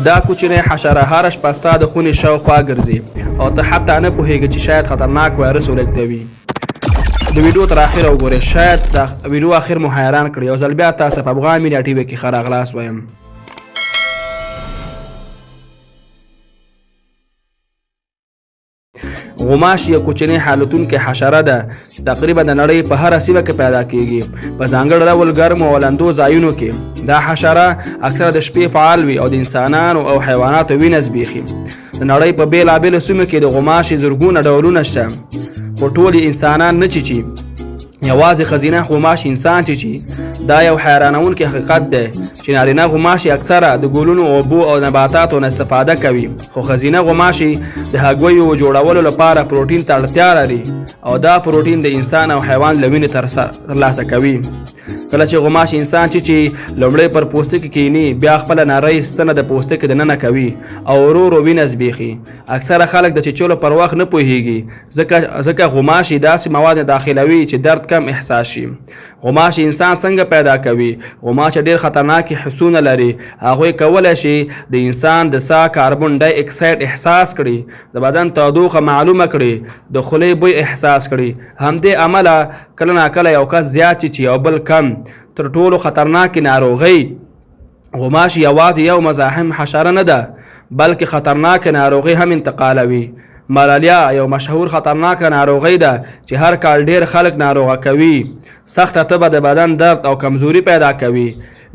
دا کوچنی حشره هره شپه ستا د خونې شاوخوا ګرځي او ته حتی نه پوهېږې چې شاید خطرناک وایرس ولېږدوي. د ویډیو تر اخره وګورئ، شاید د ویډیو اخر مو حیران کړي. یو ځل بیا تاسو په افغان میډیا ټي وي کې ښه راغلاست وایم. غوماشي یو کوچنی حالتونکې حشره ده چې تقریبا د نړۍ په هره سیمه کې پیدا کیږي، په ځانګړي ډول ګرمو او لندو ځایونو کې. دا حشره اکثره د شپې فعال وي او د انسانانو او حیواناتو وینه زبېښي. د نړۍ په بېلابېلو سیمو کې د غوماشي زرګونه ډولونه شته، خو ټول انسانان نه چیچي. یوازې ښځینه غوماشي انسان چیچي. دا یو حیرانونکی حقیقت دی چې نارینه غوماشي اکثره د ګلونو، اوبو او نباتاتو نه استفاده کوي، خو ښځینه غوماشي د هګیو جوړولو لپاره پروټین ته اړتیا لري او دا پروټین د انسان او حیوان له وینې ترلاسه کوي. کله چې غوماشي انسان چیچي، لومړی پر پوستکي کیني، بیا خپله نرۍ ستنه د پوستکي دننه کوي او ورو ورو وینه زبېښي. اکثره خلک د چیچلو پر وخت نه پوهېږي، ځکه غوماشي داسې مواد داخلوي چې درد کم احساس شي. غوماشي انسان څنګه پیدا کوي؟ غوماشي ډېر خطرناکې حسونه لري. هغوی کولی شي د انسان د ساه کاربن ډای اکساید احساس کړي، د بدن تودوخه معلومه کړي، د خولې بوی احساس کړي. همدې امله کله ناکله یو کس زیات چیچي او بل کم. تر ټولو خطرناکې ناروغۍ غوماشي یوازې یو مزاحم حشره نه ده، بلکې خطرناکه ناروغۍ هم انتقالوي. ملاریا یو مشهور خطرناکه ناروغۍ ده چې هر کال ډیر خلک ناروغه کوي. سخته تبه د بدن درد او کمزوري پیدا کوي.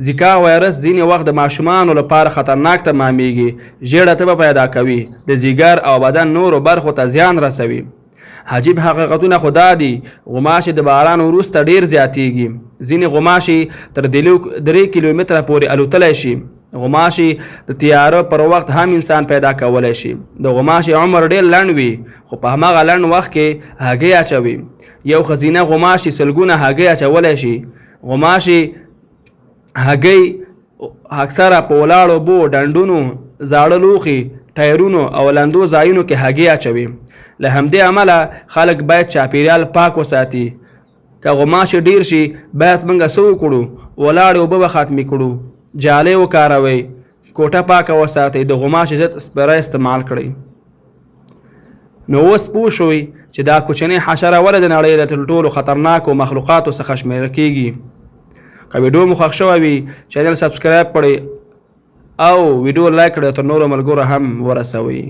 زیکا وایرس ځینې وخت د ماشومانو لپاره خطرناک تمامیږي. ژیړه تبه پیدا کوي، د ځیګر او بدن نورو برخو ته زیان رسوي. عجیب حقیقتونه خو دا دي، غوماشي د باران وروسته ډیر زیاتیږي. ځینې غوماشي تر 3 کیلومتره پورې الوتلی شي. غوماشي د تیاره پر وخت هم انسان پیدا کولی شي. د غوماشي عمر ډیر لنډ وي، خو په هماغه لنډ وخت کې هګۍ اچوي. یو ښځینه غوماشي سلګونه هګۍ اچولی شي. غوماشي هګۍ اکثره په ولاړو اوبو، ډنډونو، زاړه لوښي، ټایرونو او لندو ځایونو کې هګۍ اچوي. له همدې امله خلک باید چاپیریال پاک وساتي. که غوماشي ډیر شي باید موږ څه وکړو؟ ولاړې اوبه به ختمې کړو، جالۍ وکاروئ، کوټه پاکه وساتئ، د غوماشي ضد سپری استعمال کړئ. نو اوس پوه شوئ چې دا کوچنۍ حشره ولې د نړۍ د تر ټولو خطرناکو مخلوقاتو څخه شمیرل کیږي. که ویډیو مو خوښ شوی وي چینل سبسکرایب کړئ او ویډیو لایک کړئ، تر نورو ملګرو هم ورسوئ.